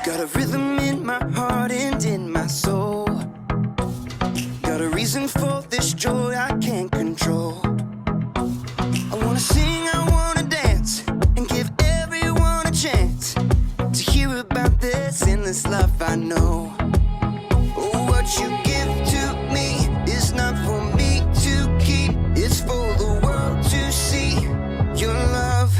Got a rhythm in my heart and in my soul. Got a reason for this joy I can't control. I wanna sing, I wanna dance, and give everyone a chance to hear about this endless love I know. Oh, what you give to me is not for me to keep. It's for the world to see your love.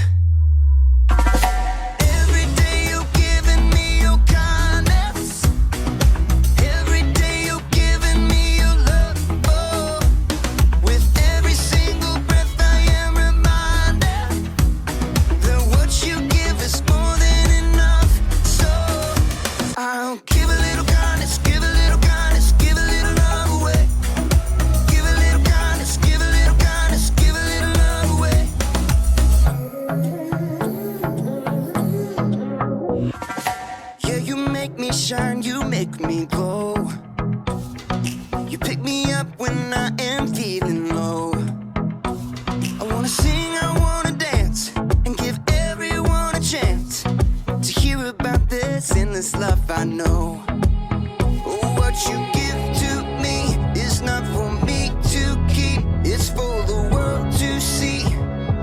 Shine, you make me glow. You pick me up when I am feeling low. I wanna sing, I wanna dance, and give everyone a chance to hear about this endless love I know. Oh, what you give to me is not for me to keep. It's for the world to see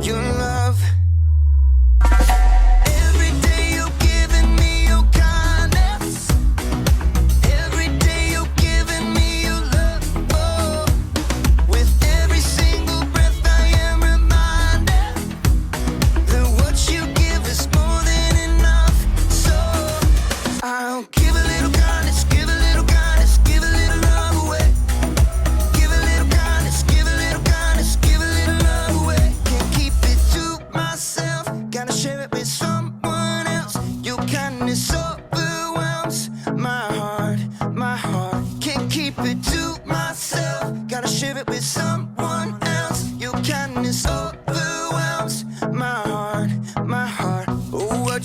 your love.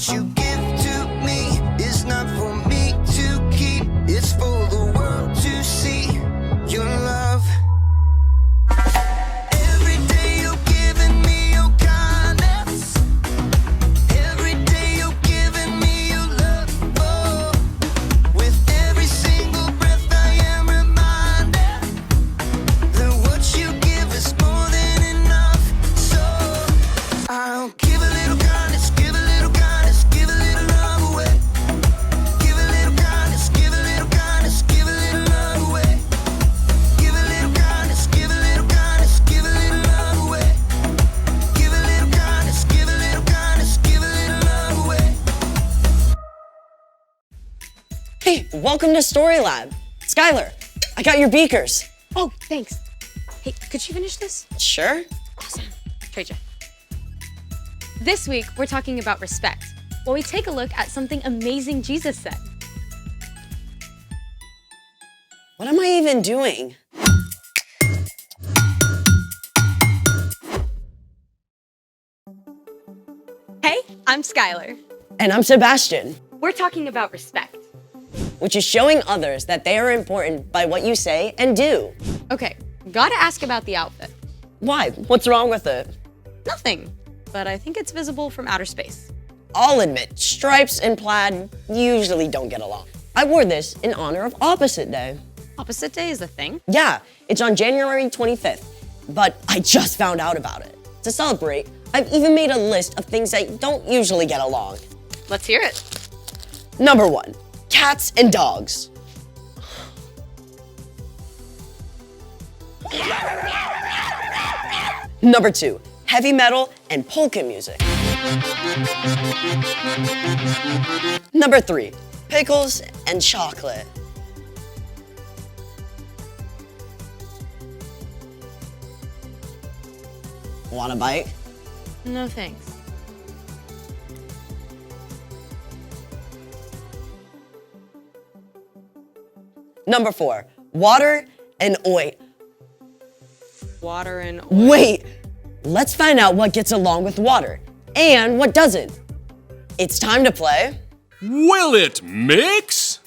You give to me is not for me to keep. It's for the world to see your love. Every day you're giving me your kindness. Every day you're giving me your love. Oh, with every single breath I am reminded that what you give is more than enough. So I'll give a little kindness, give a little kindness, give a little love away. Give a little kindness, give a little kindness, give a little love away. Give a little kindness, give a little kindness, give a little love away. Give a little kindness, give a little kindness, give a little love away. Hey, welcome to Story Lab. Skylar, I got your beakers. Oh, thanks. Hey, could you finish this? Sure. Awesome. Trade you. This week, we're talking about respect, while we take a look at something amazing Jesus said. What am I even doing? Hey, I'm Skylar. And I'm Sebastian, We're talking about respect. which is showing others that they are important by what you say and do. Okay, gotta ask about the outfit. Why? What's wrong with it? Nothing, but I think it's visible from outer space. I'll admit, stripes and plaid usually don't get along. I wore this in honor of Opposite Day. Opposite Day is a thing? Yeah, it's on January 25th, but I just found out about it. To celebrate, I've even made a list of things that don't usually get along. Let's hear it. Number 1, cats and dogs. Number 2, heavy metal and polka music. Number 3, pickles and chocolate. Want a bite? No thanks. Number 4, water and oil. Water and oil. Wait, let's find out what gets along with water and what doesn't. It's time to play. Will it mix?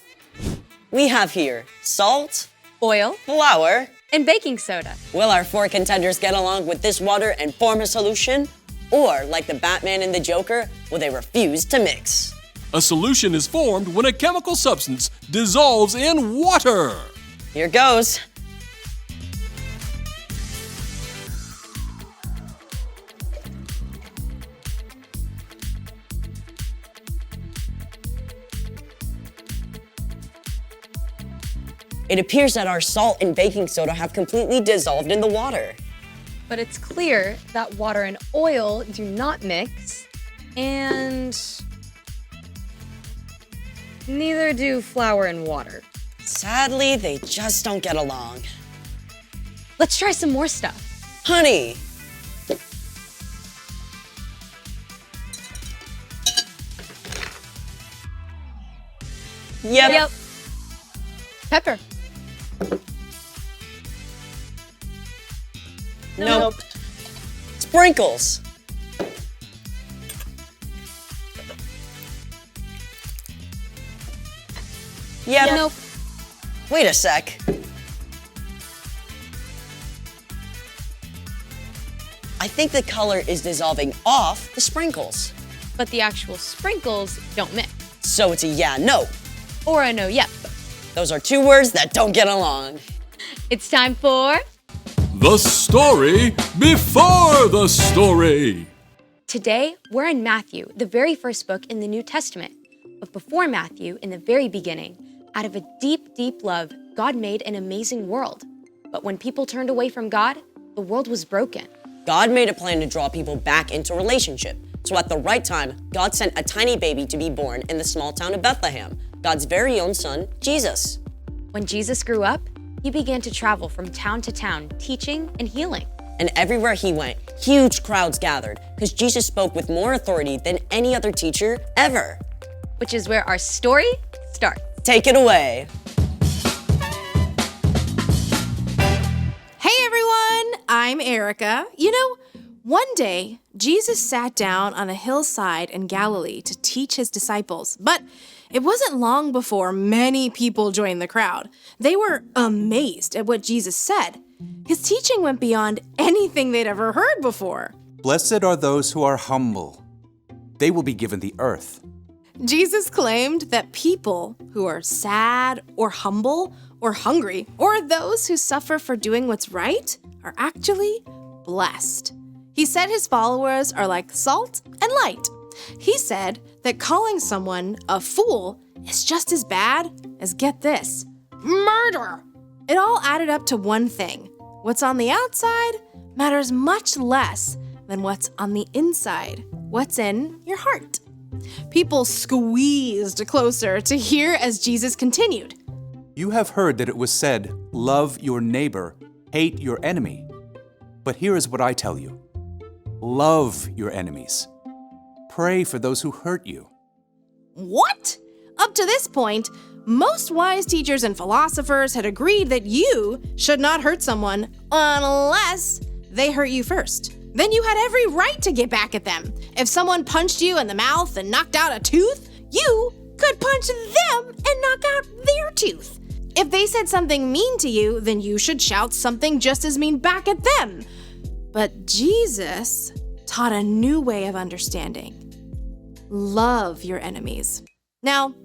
We have here salt, Oil flour. and baking soda. Will our 4 contenders get along with this water and form a solution? Or, like the Batman and the Joker, will they refuse to mix? A solution is formed when a chemical substance dissolves in water. Here goes. It appears that our salt and baking soda have completely dissolved in the water. But it's clear that water and oil do not mix, and neither do flour and water. Sadly, they just don't get along. Let's try some more stuff. Honey! Yep. Pepper. Nope. Sprinkles. Yep. Nope. Wait a sec. I think the color is dissolving off the sprinkles. But the actual sprinkles don't mix. So it's a yeah, no. Or a no, yep. Those are 2 words that don't get along. It's time for The story before the story. Today, we're in Matthew, the very first book in the New Testament. But before Matthew, in the very beginning, out of a deep, deep love, God made an amazing world. But when people turned away from God, the world was broken. God made a plan to draw people back into relationship. So at the right time, God sent a tiny baby to be born in the small town of Bethlehem, God's very own son, Jesus. When Jesus grew up, he began to travel from town to town, teaching and healing. And everywhere he went, huge crowds gathered because Jesus spoke with more authority than any other teacher ever. Which is where our story starts. Take it away. Hey everyone, I'm Erica. You know, one day, Jesus sat down on a hillside in Galilee to teach his disciples, but it wasn't long before many people joined the crowd. They were amazed at what Jesus said. His teaching went beyond anything they'd ever heard before. Blessed are those who are humble. They will be given the earth. Jesus claimed that people who are sad or humble or hungry or those who suffer for doing what's right are actually blessed. He said his followers are like salt and light. He said that calling someone a fool is just as bad as, get this, murder. It all added up to one thing. What's on the outside matters much less than what's on the inside, what's in your heart. People squeezed closer to hear as Jesus continued. You have heard that it was said, love your neighbor, hate your enemy. But here is what I tell you. Love your enemies. Pray for those who hurt you. What? Up to this point, most wise teachers and philosophers had agreed that you should not hurt someone unless they hurt you first. Then you had every right to get back at them. If someone punched you in the mouth and knocked out a tooth, you could punch them and knock out their tooth. If they said something mean to you, then you should shout something just as mean back at them. But Jesus taught a new way of understanding. Love your enemies. Now,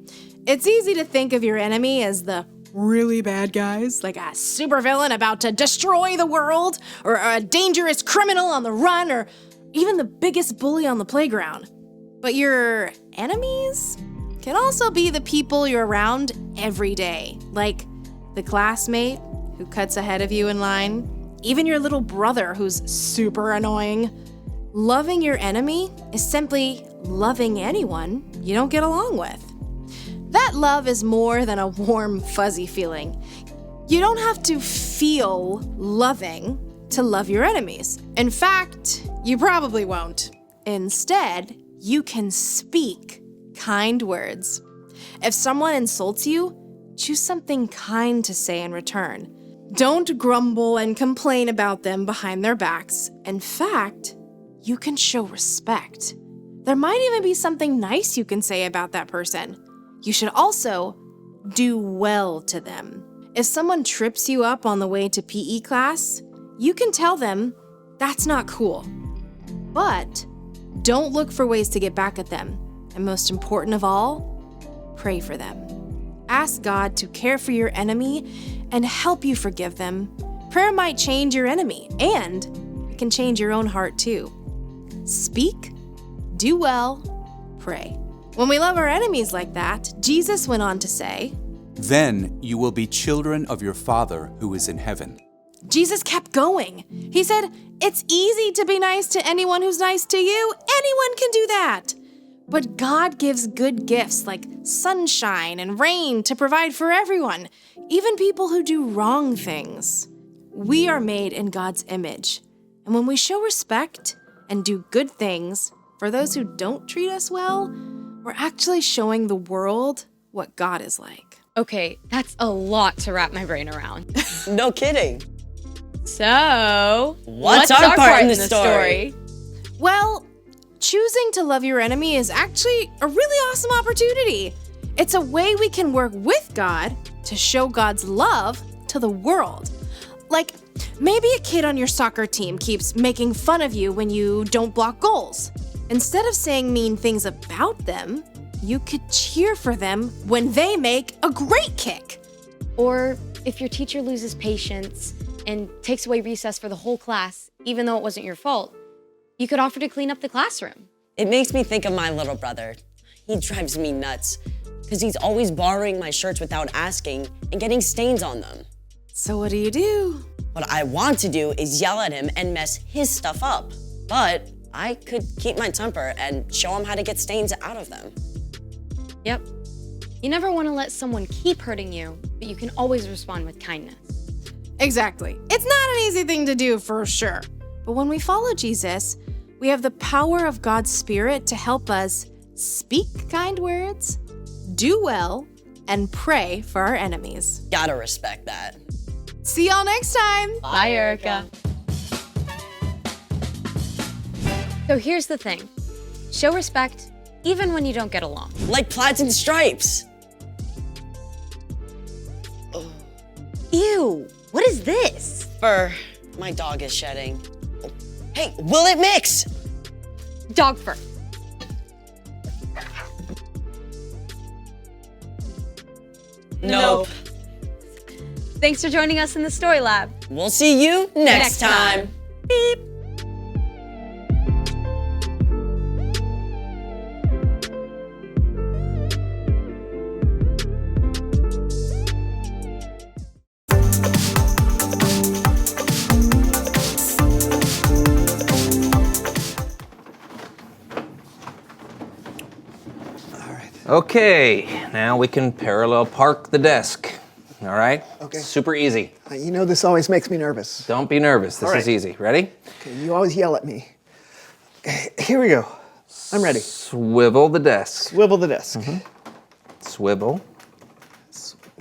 it's easy to think of your enemy as the really bad guys, like a supervillain about to destroy the world, or a dangerous criminal on the run, or even the biggest bully on the playground. But your enemies can also be the people you're around every day, like the classmate who cuts ahead of you in line, even your little brother who's super annoying. Loving your enemy is simply loving anyone you don't get along with. That love is more than a warm, fuzzy feeling. You don't have to feel loving to love your enemies. In fact, you probably won't. Instead, you can speak kind words. If someone insults you, choose something kind to say in return. Don't grumble and complain about them behind their backs. In fact, you can show respect. There might even be something nice you can say about that person. You should also do well to them. If someone trips you up on the way to PE class, you can tell them that's not cool. But don't look for ways to get back at them. And most important of all, pray for them. Ask God to care for your enemy and help you forgive them. Prayer might change your enemy, and it can change your own heart too. Speak, do well, pray. When we love our enemies like that, Jesus went on to say, Then you will be children of your Father who is in heaven. Jesus kept going. He said, it's easy to be nice to anyone who's nice to you. Anyone can do that. But God gives good gifts like sunshine and rain to provide for everyone, even people who do wrong things. We are made in God's image. And when we show respect and do good things for those who don't treat us well, we're actually showing the world what God is like. Okay, that's a lot to wrap my brain around. No kidding. So, What's our part in the story? Well, choosing to love your enemy is actually a really awesome opportunity. It's a way we can work with God to show God's love to the world. Like, maybe a kid on your soccer team keeps making fun of you when you don't block goals. Instead of saying mean things about them, you could cheer for them when they make a great kick. Or if your teacher loses patience and takes away recess for the whole class, even though it wasn't your fault, you could offer to clean up the classroom. It makes me think of my little brother. He drives me nuts because he's always borrowing my shirts without asking and getting stains on them. So what do? What I want to do is yell at him and mess his stuff up. But I could keep my temper and show him how to get stains out of them. Yep. You never want to let someone keep hurting you, but you can always respond with kindness. Exactly. It's not an easy thing to do for sure. But when we follow Jesus, we have the power of God's Spirit to help us speak kind words, do well, and pray for our enemies. Gotta respect that. See y'all next time. Bye, Erica. So here's the thing. Show respect even when you don't get along. Like plaids and stripes. Ew, what is this? Fur. My dog is shedding. Oh, hey, will it mix? Dog fur. Nope. Thanks for joining us in the Story Lab. We'll see you next Next time. time. Beep. Okay, now we can parallel park the desk. All right? Okay. Super easy. You know, this always makes me nervous. Don't be nervous. This All right. is easy. Ready? Okay, you always yell at me. Okay, here we go. I'm ready. Swivel the desk. Swivel the desk. Swivel.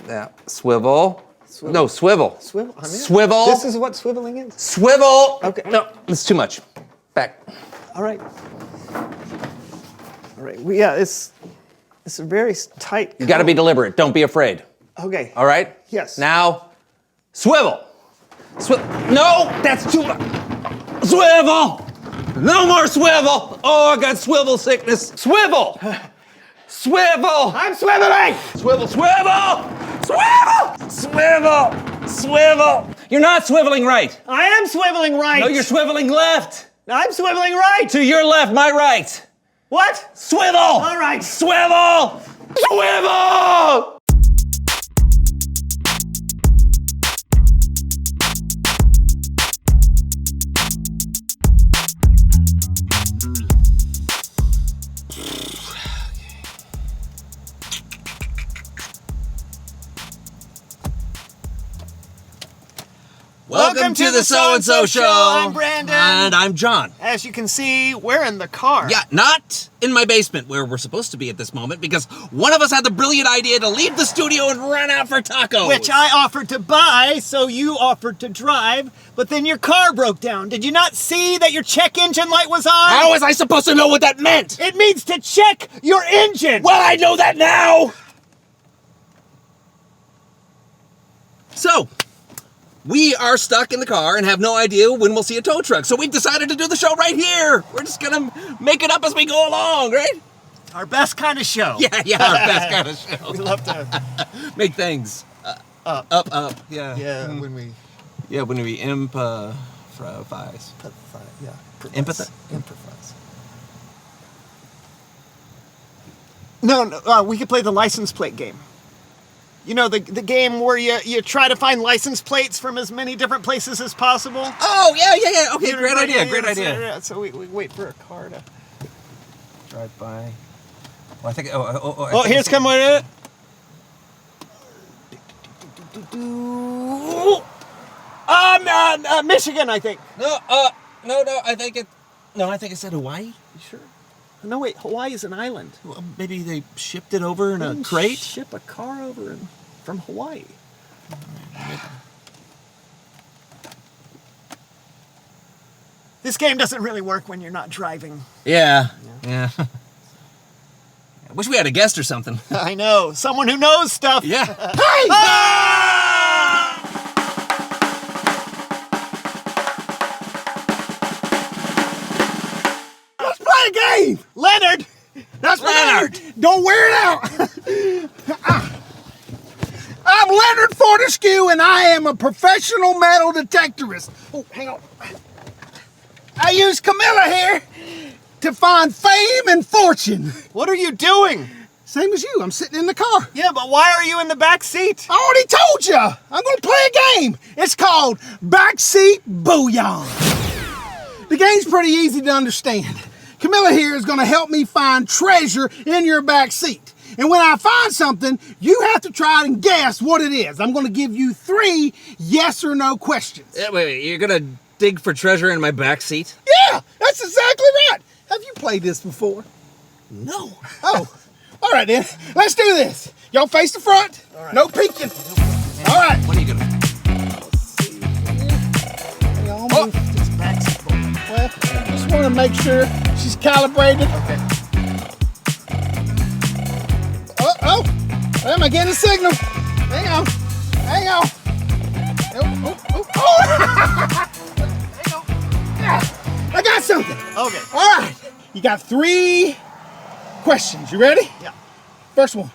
Yeah. Swivel. No, swivel. Swivel. I'm in. Swivel. This is what swiveling is. Swivel. Okay. No, it's too much. Back. All right. All right. Yeah, it's a very tight. You got to be deliberate. Don't be afraid. Okay. All right? Yes. Now, swivel. No, that's too much. Swivel. No more swivel. Oh, I got swivel sickness. Swivel. Swivel. I'm swiveling. Swivel, swivel. Swivel. Swivel. Swivel. You're not swiveling right. I am swiveling right. No, you're swiveling left. I'm swiveling right. To your left, my right. What? Swivel. All right. Swivel. Swivel. Welcome to the So-and-So Show. I'm Brandon. And I'm John. As you can see, we're in the car. Yeah, not in my basement where we're supposed to be at this moment because one of us had the brilliant idea to leave the studio and run out for tacos. Which I offered to buy, so you offered to drive, but then your car broke down. Did you not see that your check engine light was on? How was I supposed to know what that meant? It means to check your engine. Well, I know that now. So, we are stuck in the car and have no idea when we'll see a tow truck. So we decided to do the show right here. We're just gonna make it up as we go along, right? Our best kind of show. Yeah, our best kind of show. We love to. Make things up. Yeah. Yeah, when we. Yeah, when we improvise. Yeah. Empathize. No, we could play the license plate game. You know, the game where you try to find license plates from as many different places as possible? Oh, yeah. Okay, You know, great idea. Yeah, so we wait for a car to Drive by. Well, I think. Oh, here's come with it. Michigan, I think. No, I think it. No, I think it said Hawaii. You sure? No, wait. Hawaii is an island. Well, maybe they shipped it over in a crate. Ship a car over from Hawaii. This game doesn't really work when you're not driving. Yeah. I wish we had a guest or something. I know. Someone who knows stuff. Yeah. Hey! Let's play a game! Leonard! That's Leonard! Don't wear it out. I'm Leonard Fortescue, and I am a professional metal detectorist. Oh, hang on. I use Camilla here to find fame and fortune. What are you doing? Same as you. I'm sitting in the car. Yeah, but why are you in the back seat? I already told you. I'm going to play a game. It's called Backseat Booyah. The game's pretty easy to understand. Camilla here is going to help me find treasure in your back seat. And when I find something, you have to try and guess what it is. I'm going to give you 3 yes or no questions. Wait, you're gonna dig for treasure in my back seat? Yeah, that's exactly right. Have you played this before? No. Oh, all right then. Let's do this. Y'all face the front. Right. No peeking. All right. What are you gonna? Oh. Well, I just want to make sure she's calibrated. Okay. Oh, am I getting a signal? Hang on. Oh. Hang on. Yeah, I got something. Okay. All right. You got 3 questions. You ready? Yeah. First one.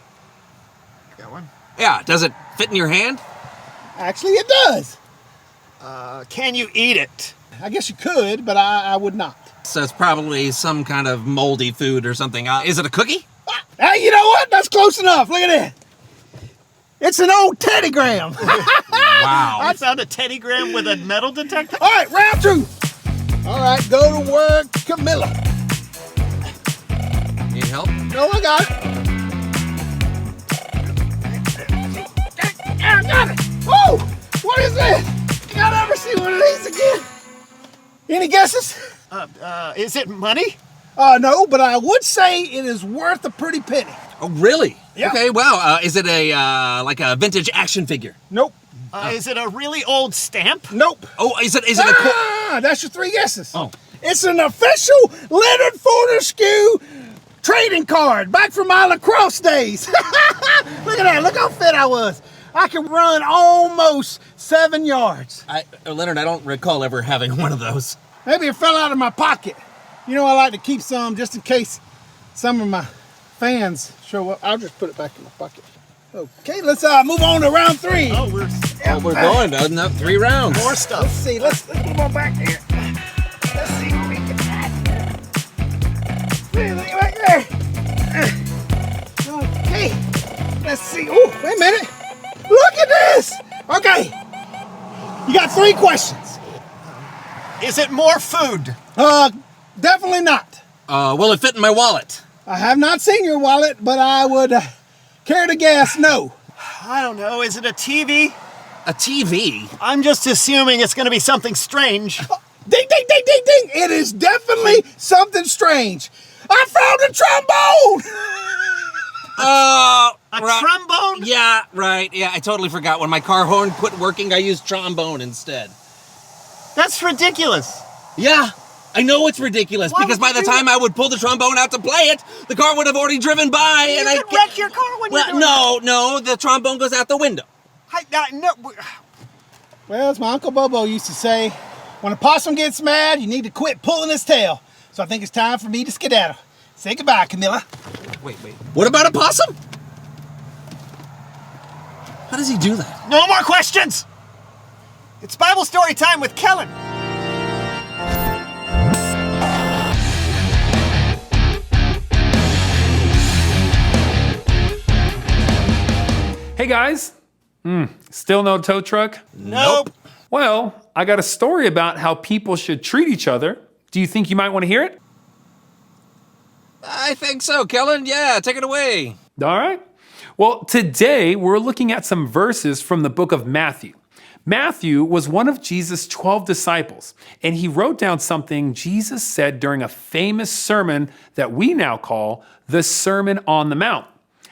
Got one. Yeah. Does it fit in your hand? Actually, it does. Can you eat it? I guess you could, but I would not. So it's probably some kind of moldy food or something. Is it a cookie? Hey, you know what? That's close enough. Look at that. It's an old teddygram. Wow. I found a teddygram with a metal detector. All right, round 2. All right, go to work, Camilla. Need help? No, I got it. I got it. Oh, what is this? You gotta ever see one of these again? Any guesses? Is it money? No, but I would say it is worth a pretty penny. Oh, really? Yeah. Okay. Wow. Is it a like a vintage action figure? Nope. Is it a really old stamp? Nope. Oh, is it a? That's your 3 guesses. Oh. It's an official Leonard Fortescue trading card back from my lacrosse days. Look at that. Look how fit I was. I can run almost 7 yards. Leonard, I don't recall ever having one of those. Maybe it fell out of my pocket. You know, I like to keep some just in case some of my fans show up. I'll just put it back in my pocket. Okay, let's move on to round 3. Oh, We're going. No, 3 rounds. more stuff. Let's see. Let's move on back here. Let's see what we can find. Look back there. Okay. Let's see. Oh, wait a minute. Look at this. Okay. You got 3 questions. Is it more food? Definitely not. Will it fit in my wallet? I have not seen your wallet, but I would care to guess no. I don't know. Is it a TV? A TV? I'm just assuming it's going to be something strange. Ding, ding, ding, ding, ding. It is definitely something strange. I found a trombone. A trombone? Yeah, right. Yeah, I totally forgot. When my car horn quit working, I used trombone instead. That's ridiculous. Yeah, I know it's ridiculous Why because would by the you do time I would pull the trombone out to play it, the car would have already driven by, You and I could wreck your car when you're doing no, the trombone goes out the window. No. Well, as my Uncle Bobo used to say, when a possum gets mad, you need to quit pulling his tail. So I think it's time for me to skedaddle. Say goodbye, Camilla. Wait. What about a possum? How does he do that? No more questions! It's Bible story time with Kellen. Hey guys, still no tow truck? Nope. Well, I got a story about how people should treat each other. Do you think you might want to hear it? I think so, Kellen. Yeah, take it away. All right. Well, today we're looking at some verses from the book of Matthew. Matthew was one of Jesus' 12 disciples, and he wrote down something Jesus said during a famous sermon that we now call the Sermon on the Mount.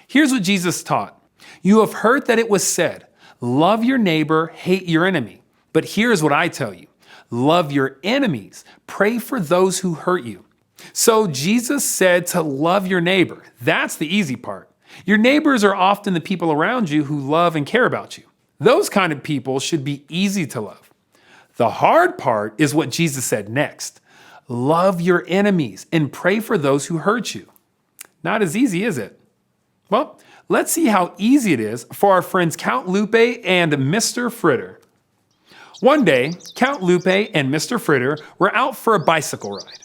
Here's what Jesus taught. You have heard that it was said, love your neighbor, hate your enemy. But here's what I tell you. Love your enemies. Pray for those who hurt you. So Jesus said to love your neighbor. That's the easy part. Your neighbors are often the people around you who love and care about you. Those kind of people should be easy to love. The hard part is what Jesus said next. Love your enemies and pray for those who hurt you. Not as easy, is it? Well, let's see how easy it is for our friends Count Lupe and Mr. Fritter. One day, Count Lupe and Mr. Fritter were out for a bicycle ride.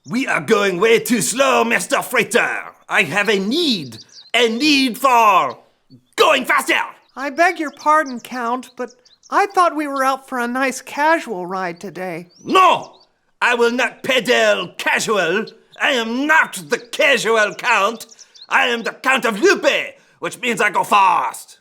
We are going way too slow, Mr. Fritter. I have a need for going faster. I beg your pardon, Count, but I thought we were out for a nice casual ride today. No, I will not pedal casual. I am not the casual Count. I am the Count of Lupe, which means I go fast.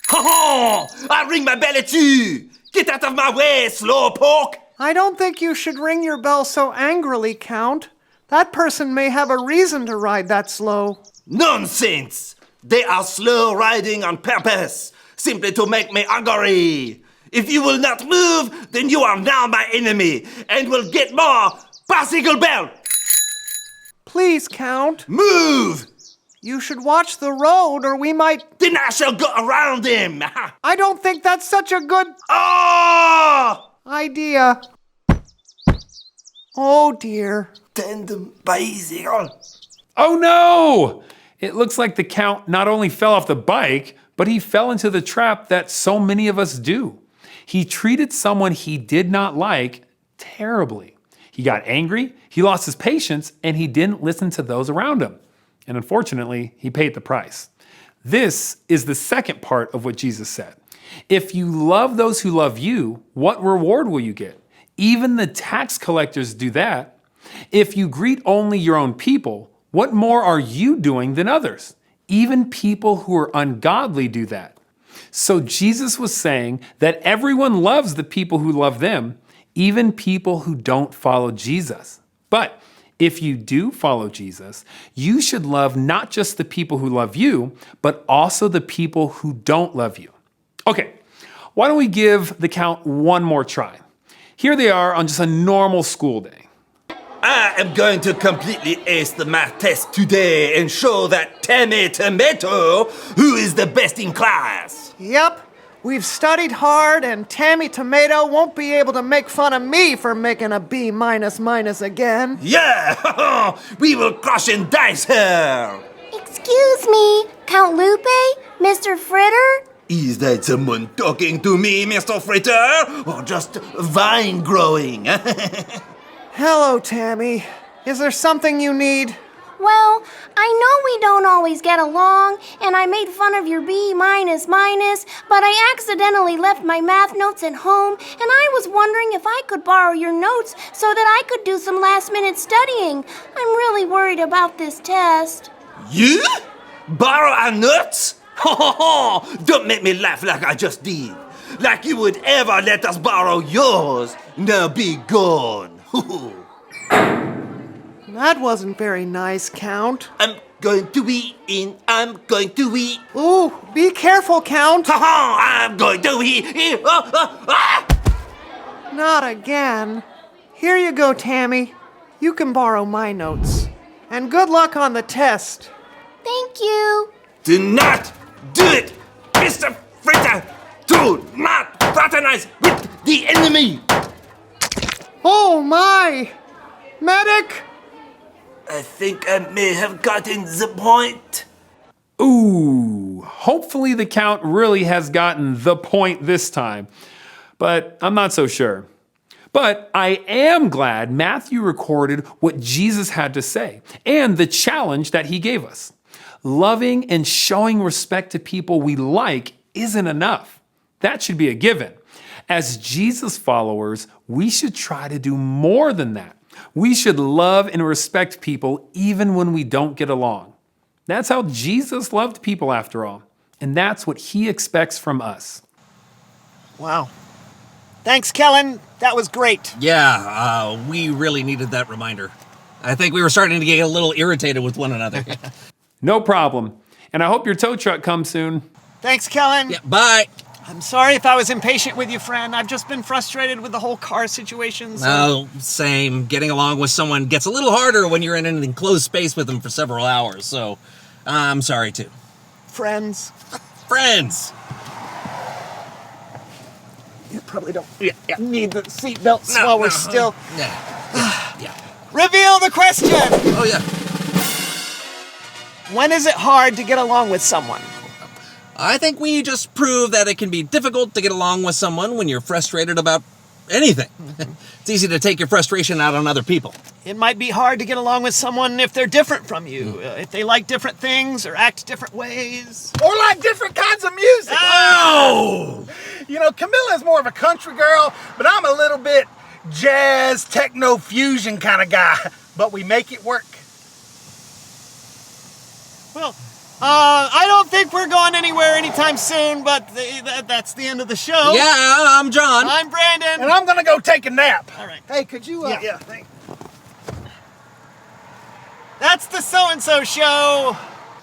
Ho ho! I ring my bell at you. Get out of my way, slow poke. I don't think you should ring your bell so angrily, Count. That person may have a reason to ride that slow. Nonsense! They are slow riding on purpose, simply to make me angry. If you will not move, then you are now my enemy, and will get more bicycle bell. Please, Count. Move! You should watch the road, or we might... Then I shall go around him. I don't think that's such a good... idea. Oh, dear. Tandem bicycle. Oh no! It looks like the Count not only fell off the bike, but he fell into the trap that so many of us do. He treated someone he did not like terribly. He got angry, he lost his patience, and he didn't listen to those around him. And unfortunately, he paid the price. This is the second part of what Jesus said. If you love those who love you, what reward will you get? Even the tax collectors do that. If you greet only your own people, what more are you doing than others? Even people who are ungodly do that. So Jesus was saying that everyone loves the people who love them, even people who don't follow Jesus. But if you do follow Jesus, you should love not just the people who love you, but also the people who don't love you. Okay, why don't we give the Count one more try? Here they are on just a normal school day. I am going to completely ace the math test today and show that Tammy Tomato who is the best in class. Yep, we've studied hard, and Tammy Tomato won't be able to make fun of me for making a B minus again. Yeah, we will crush and dice her. Excuse me, Count Lupe? Mr. Fritter? Is that someone talking to me, Mr. Fritter? Or just vine growing? Hello, Tammy. Is there something you need? Well, I know we don't always get along, and I made fun of your B minus, but I accidentally left my math notes at home, and I was wondering if I could borrow your notes so that I could do some last-minute studying. I'm really worried about this test. You? Borrow our notes? Ho ho ho! Don't make me laugh like I just did. Like you would ever let us borrow yours. Now be gone. That wasn't very nice, Count. I'm going to eat in. I'm going to eat. Ooh, be careful, Count. Ha ha! I'm going to eat. Not again. Here you go, Tammy. You can borrow my notes. And good luck on the test. Thank you. Do not do it, Mr. Fritter. Do not fraternize with the enemy. Oh my! Medic! I think I may have gotten the point. Ooh, hopefully the Count really has gotten the point this time, but I'm not so sure. But I am glad Matthew recorded what Jesus had to say and the challenge that he gave us. Loving and showing respect to people we like isn't enough. That should be a given. As Jesus followers, we should try to do more than that. We should love and respect people even when we don't get along. That's how Jesus loved people after all. And that's what he expects from us. Wow. Thanks, Kellen. That was great. Yeah, we really needed that reminder. I think we were starting to get a little irritated with one another. No problem. And I hope your tow truck comes soon. Thanks, Kellen. Yeah, bye. I'm sorry if I was impatient with you, friend. I've just been frustrated with the whole car situation. So. Oh, same. Getting along with someone gets a little harder when you're in an enclosed space with them for several hours, so I'm sorry too. Friends. Friends! You probably don't need the seatbelts while we're still... Yeah. Reveal the question! Oh, yeah. When is it hard to get along with someone? I think we just prove that it can be difficult to get along with someone when you're frustrated about anything. It's easy to take your frustration out on other people. It might be hard to get along with someone if they're different from you, if they like different things or act different ways. Or like different kinds of music. Oh! You know, Camilla's more of a country girl, but I'm a little bit jazz, techno, fusion kind of guy. But we make it work. Well, I don't think we're going anywhere anytime soon, but that's the end of the show. Yeah, I'm John. I'm Brandon. And I'm going to go take a nap. All right. Hey, could you... Yeah. That's the So-and-So Show.